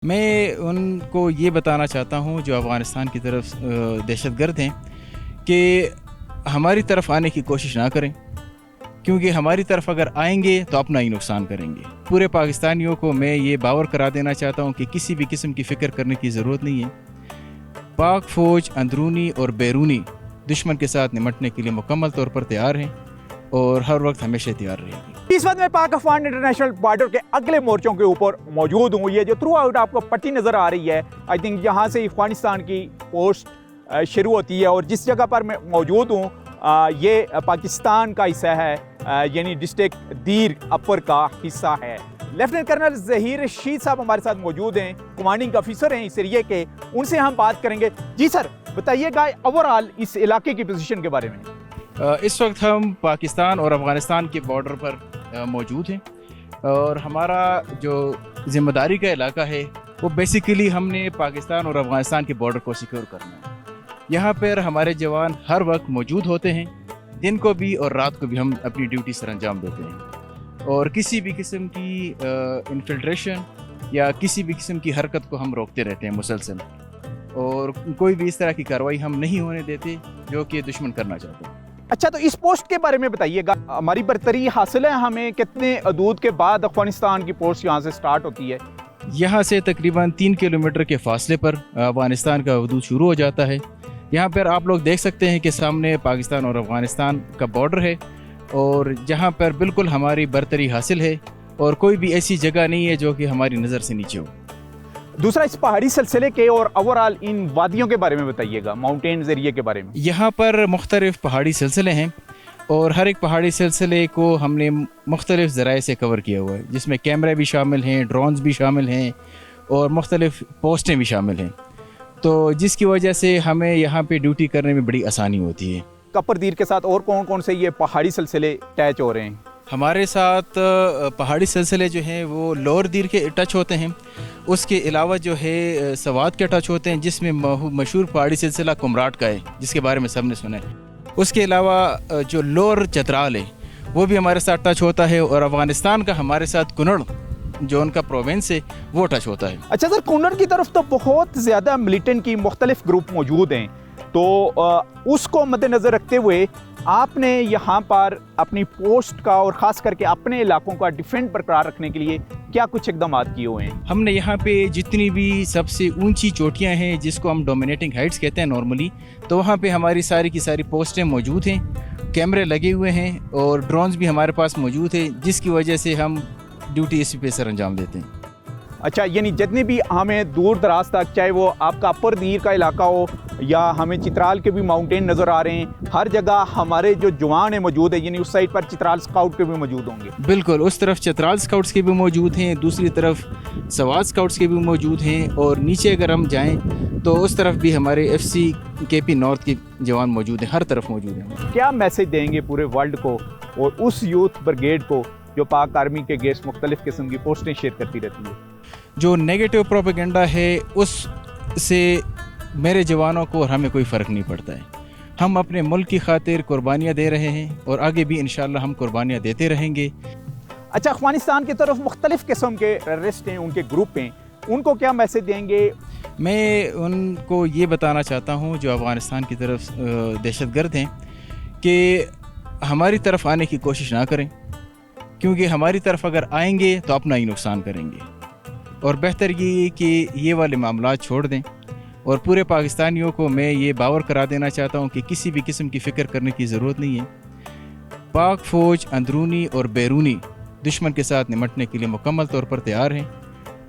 मैं उनको ये बताना चाहता हूँ जो अफ़गानिस्तान की तरफ दहशतगर्द हैं कि हमारी तरफ आने की कोशिश ना करें, क्योंकि हमारी तरफ अगर आएंगे तो अपना ही नुकसान करेंगे। पूरे पाकिस्तानियों को मैं ये बावर करा देना चाहता हूँ कि किसी भी किस्म की फ़िक्र करने की ज़रूरत नहीं है। पाक फ़ौज अंदरूनी और बैरूनी दुश्मन के साथ निमटने के लिए मुकम्मल तौर पर तैयार हैं और हर वक्त हमेशा तैयार रहेगी। इस वक्त मैं पाक अफगान इंटरनेशनल बॉर्डर के अगले मोर्चों के ऊपर मौजूद हूँ। ये जो थ्रू आउट आपको पट्टी नज़र आ रही है, आई थिंक यहाँ से अफगानिस्तान की पोस्ट शुरू होती है और जिस जगह पर मैं मौजूद हूँ ये पाकिस्तान का हिस्सा है, यानी डिस्ट्रिक्ट दीर अपर का हिस्सा है। लेफ्टिनेंट कर्नल ज़हीर रशीद साहब हमारे साथ मौजूद हैं, कमांडिंग ऑफिसर हैं इस एरिए के। उनसे हम बात करेंगे। जी सर, बताइएगा ओवरऑल इस इलाके की पोजीशन के बारे में। इस वक्त हम पाकिस्तान और अफ़गानिस्तान के बॉर्डर पर मौजूद हैं और हमारा जो ज़िम्मेदारी का इलाका है वो बेसिकली हमने पाकिस्तान और अफ़गानिस्तान के बॉर्डर को सिक्योर करना है। यहाँ पर हमारे जवान हर वक्त मौजूद होते हैं, दिन को भी और रात को भी हम अपनी ड्यूटी सर अंजाम देते हैं और किसी भी किस्म की इन्फिल्ट्रेशन या किसी भी किस्म की हरकत को हम रोकते रहते हैं मुसलसल, और कोई भी इस तरह की कार्रवाई हम नहीं होने देते जो कि दुश्मन करना चाहते हैं। अच्छा, तो इस पोस्ट के बारे में बताइएगा, हमारी बरतरी हासिल है हमें कितने हदूद के बाद अफगानिस्तान की पोस्ट यहाँ से स्टार्ट होती है? यहाँ से तकरीबन 3 किलोमीटर के फासले पर अफगानिस्तान का हदूद शुरू हो जाता है। यहाँ पर आप लोग देख सकते हैं कि सामने पाकिस्तान और अफगानिस्तान का बॉर्डर है और जहाँ पर बिल्कुल हमारी बरतरी हासिल है और कोई भी ऐसी जगह नहीं है जो कि हमारी नज़र से नीचे हो। दूसरा, इस पहाड़ी सिलसिले के और ओवरऑल इन वादियों के बारे में बताइएगा, माउंटेन्स एरिया के बारे में। यहाँ पर मुख्तलिफ पहाड़ी सिलसिले हैं और हर एक पहाड़ी सिलसिले को हमने मुख्तलिफ ज़राए से कवर किया हुआ है, जिसमें कैमरे भी शामिल हैं, ड्रोन्स भी शामिल हैं और मुख्तलिफ पोस्टें भी शामिल हैं, तो जिसकी वजह से हमें यहाँ पे ड्यूटी करने में बड़ी आसानी होती है। कपरदीर के साथ और कौन कौन से ये पहाड़ी सिलसिले अटैच हो रहे हैं? हमारे साथ पहाड़ी सिलसिले जो हैं वो लोअर दीर के टच होते हैं, उसके अलावा जो है सवात के टच होते हैं, जिसमें मशहूर पहाड़ी सिलसिला कुमराट का है जिसके बारे में सबने सुना है। उसके अलावा जो लोअर चतराल है वो भी हमारे साथ टच होता है और अफ़गानिस्तान का हमारे साथ कुनड़ जो उनका प्रोविंस है वो टच होता है। अच्छा सर, कुनड़ की तरफ तो बहुत ज़्यादा मिलिटेंट की मुख्तलिफ ग्रुप मौजूद हैं, तो उसको मद्देनज़र रखते हुए आपने यहाँ पर अपनी पोस्ट का और ख़ास करके अपने इलाकों का डिफेंड बरकरार रखने के लिए क्या कुछ इक़दाम किए हुए हैं? हमने यहाँ पे जितनी भी सबसे ऊंची चोटियाँ हैं जिसको हम डोमिनेटिंग हाइट्स कहते हैं नॉर्मली, तो वहाँ पे हमारी सारी की सारी पोस्टें मौजूद हैं, कैमरे लगे हुए हैं और ड्रोन्स भी हमारे पास मौजूद है, जिसकी वजह से हम ड्यूटी इसी पे सर अंजाम देते हैं। अच्छा, यानी जितने भी हमें दूर दराज तक, चाहे वो आपका अपर दीर का इलाका हो या हमें चित्राल के भी माउंटेन नज़र आ रहे हैं, हर जगह हमारे जो जवान है मौजूद है, यानी उस साइड पर चित्राल स्काउट के भी मौजूद होंगे। बिल्कुल, उस तरफ चित्राल स्काउट्स के भी मौजूद हैं, दूसरी तरफ सवात स्काउट्स के भी मौजूद हैं और नीचे अगर हम जाएँ तो उस तरफ भी हमारे FCKP नॉर्थ के जवान मौजूद हैं, हर तरफ मौजूद हैं। क्या मैसेज देंगे पूरे वर्ल्ड को और उस यूथ ब्रिगेड को जो पाक आर्मी के अगेंस्ट मुख्तलिफ किस्म की पोस्टें शेयर करती रहती है? जो नेगेटिव प्रोपेगेंडा है उससे मेरे जवानों को और हमें कोई फ़र्क नहीं पड़ता है। हम अपने मुल्क की खातिर कुर्बानियाँ दे रहे हैं और आगे भी इंशाअल्लाह हम कुर्बानियाँ देते रहेंगे। अच्छा, अफ़गानिस्तान की तरफ मुख्तलिफ किस्म के टेररिस्ट हैं, उनके ग्रुप हैं, उनको क्या मैसेज देंगे? मैं उनको ये बताना चाहता हूँ जो अफ़गानिस्तान की तरफ दहशतगर्द हैं कि हमारी तरफ आने की कोशिश ना करें, क्योंकि हमारी तरफ अगर आएंगे तो अपना ही नुकसान करेंगे और बेहतर ये कि ये वाले मामला छोड़ दें। और पूरे पाकिस्तानियों को मैं ये बावर करा देना चाहता हूँ कि किसी भी किस्म की फ़िक्र करने की ज़रूरत नहीं है। पाक फ़ौज अंदरूनी और बैरूनी दुश्मन के साथ निमटने के लिए मुकम्मल तौर पर तैयार हैं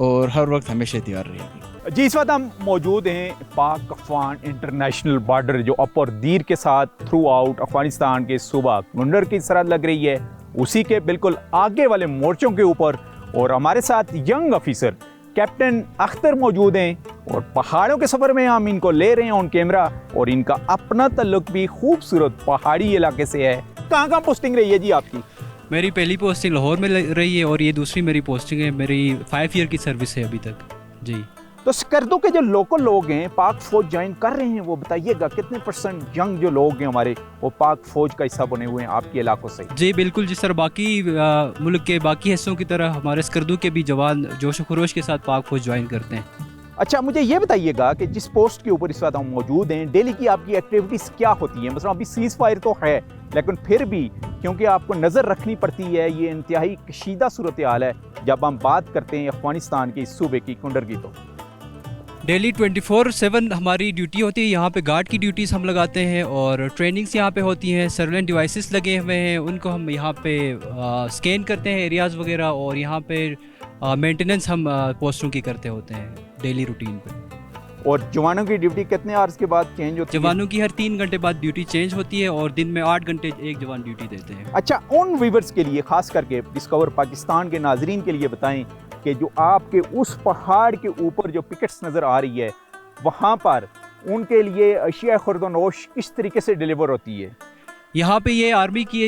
और हर वक्त हमेशा तैयार रहेगी। जी, इस वक्त हम मौजूद हैं पाक अफगान इंटरनेशनल बॉर्डर जो अपर दीर के साथ थ्रू आउट अफगानिस्तान के सूबा कुनड़ की सरहद लग रही है, उसी के बिल्कुल आगे वाले मोर्चों के ऊपर, और हमारे साथ यंग ऑफिसर कैप्टन अख्तर मौजूद हैं और पहाड़ों के सफ़र में हम इनको ले रहे हैं ऑन कैमरा और इनका अपना ताल्लुक भी खूबसूरत पहाड़ी इलाके से है। कहाँ पोस्टिंग रही है जी आपकी? मेरी पहली पोस्टिंग लाहौर में रही है और ये दूसरी मेरी पोस्टिंग है, मेरी 5 ईयर की सर्विस है अभी तक जी। तो स्कर्दों के जो लोकल लोग हैं पाक फौज ज्वाइन कर रहे हैं, वो बताइएगा कितने % यंग जो लोग हैं हमारे वो पाक फौज का हिस्सा बने हुए हैं आपके इलाकों से? जी बिल्कुल, जिस तरह बाकी मुल्क के बाकी हिस्सों की तरह हमारे स्कर्दू के भी जवान जोश व खरोश के साथ पाक फौज ज्वाइन करते हैं। अच्छा, मुझे ये बताइएगा कि जिस पोस्ट के ऊपर इस वक्त हम मौजूद हैं, डेली की आपकी एक्टिविटीज़ क्या होती हैं? मतलब अभी सीज़ फायर तो है, लेकिन फिर भी क्योंकि आपको नज़र रखनी पड़ती है, ये इंतहाई कशीदा सूरत हाल है जब हम बात करते हैं अफगानिस्तान के इस सूबे की कुंडर की। तो डेली 24/7 हमारी ड्यूटी होती है। यहाँ पे गार्ड की ड्यूटीज़ हम लगाते हैं और ट्रेनिंग्स यहाँ पे होती हैं। सर्वेलेंस डिवाइसेस लगे हुए हैं, उनको हम यहाँ पे स्कैन करते हैं एरियाज़ वगैरह, और यहाँ पे मेंटेनेंस हम पोस्टों की करते होते हैं डेली रूटीन पे। और जवानों की ड्यूटी कितने आवर्स के बाद चेंज होती है? जवानों की हर 3 घंटे बाद ड्यूटी चेंज होती है और दिन में 8 घंटे एक जवान ड्यूटी देते हैं। अच्छा, उन व्यूवर्स के लिए खास करके डिस्कवर पाकिस्तान के नाजरीन के लिए बताएं कि जो आपके उस पहाड़ के ऊपर जो पिकेट्स नज़र आ रही है, वहाँ पर उनके लिए अशिया खुर्दनोश किस तरीके से डिलीवर होती है? यहाँ पे ये आर्मी की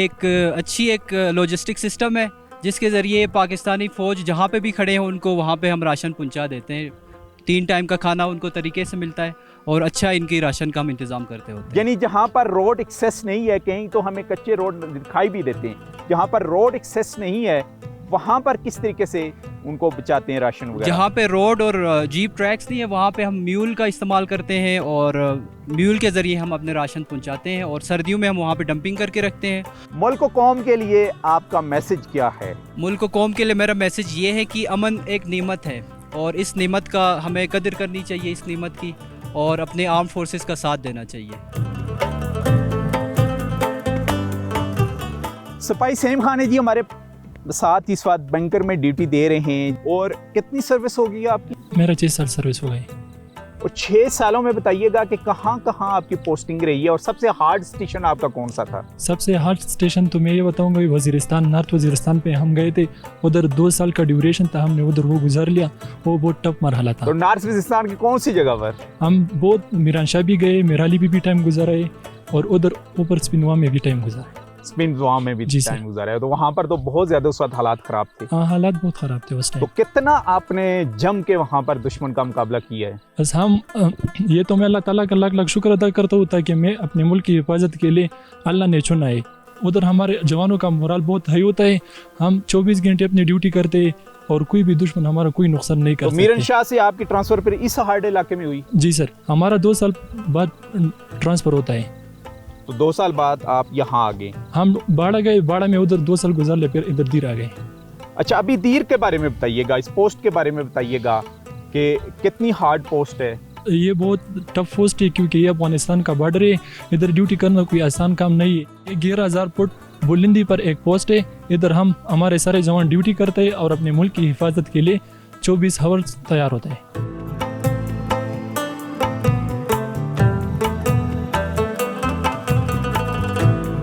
एक अच्छी एक लॉजिस्टिक सिस्टम है, जिसके ज़रिए पाकिस्तानी फ़ौज जहाँ पे भी खड़े हैं उनको वहाँ पे हम राशन पहुँचा देते हैं। 3 टाइम का खाना उनको तरीके से मिलता है और अच्छा इनकी राशन का हम इंतज़ाम करते होते हैं। यानी जहाँ पर रोड एक्सेस नहीं है, कहीं तो हमें कच्चे रोड दिखाई भी देते हैं, जहाँ पर रोड एक्सेस नहीं है वहाँ पर किस तरीके से उनको बचाते हैं राशन वगैरह? जहाँ पे रोड और जीप ट्रैक्स नहीं है वहाँ पे हम म्यूल का इस्तेमाल करते हैं और म्यूल के ज़रिए हम अपने राशन पहुँचाते हैं, और सर्दियों में हम वहाँ पे डंपिंग करके रखते हैं। मुल्क कौम के लिए आपका मैसेज क्या है? मुल्क कौम के लिए मेरा मैसेज ये है कि अमन एक नेमत है और इस नेमत का हमें कदर करनी चाहिए, इस नेमत की, और अपने आर्म फोर्सेस का साथ देना चाहिए। सिपाही सलीम खान है जी हमारे साथ इस वक्त बैंकर में ड्यूटी दे रहे हैं। और कितनी सर्विस होगी आपकी? मेरा 6 साल सर्विस हो गई। और 6 सालों में बताइएगा कि कहाँ कहाँ आपकी पोस्टिंग रही है और सबसे हार्ड स्टेशन आपका कौन सा था? सबसे हार्ड स्टेशन तो मैं ये बताऊंगा, वजीरिस्तान, नॉर्थ वजीरिस्तान पे हम गए थे। उधर 2 साल का ड्यूरेशन था, हमने उधर वो गुजार लिया। वो बहुत टफ मरहला था। तो नॉर्थ वजीरिस्तान की कौन सी जगह पर? हम बहुत मिरानशाह भी गए, मिराली भी टाइम गुजारा है, और उधर ऊपर स्पिनवा में भी टाइम गुजारा। स्पिनवा में भी टाइम गुजारा है। तो वहाँ पर तो बहुत ज्यादा उस वक्त हालात खराब थे। हाँ, हालात बहुत खराब थे उस टाइम। तो कितना आपने जम के वहाँ पर दुश्मन का मुकाबला किया है? बस हम ये तो मैं अल्लाह ताला का लाख लाख शुक्र अदा करता हूँ ताकि मैं अपने मुल्क की हिफाजत के लिए अल्लाह ने चुना है। उधर हमारे जवानों का मोराल बहुत हाई होता है। हम 24 घंटे अपनी ड्यूटी करते हैं और कोई भी दुश्मन हमारा कोई नुकसान नहीं कर सकता। मिरानशाह से आपकी ट्रांसफर फिर इस हार्ड इलाके में हुई? जी सर, हमारा 2 साल बाद ट्रांसफ़र होता है। तो 2 साल बाद आप यहाँ आ गए। हम बाड़ा गए, बाड़ा में उधर 2 साल गुजार ले, फिर इधर दीर आ गए। अच्छा, अभी दीर के बारे में बताइएगा, इस पोस्ट के बारे में बताइएगा कि कितनी हार्ड पोस्ट है? ये बहुत टफ पोस्ट है क्योंकि ये अफगानिस्तान का बॉर्डर है। इधर ड्यूटी करना कोई आसान काम नहीं है। ये 11,000 फुट बुलंदी पर एक पोस्ट है। इधर हम हमारे सारे जवान ड्यूटी करते हैं और अपने मुल्क की हिफाजत के लिए 24 आवर्स तैयार होते हैं।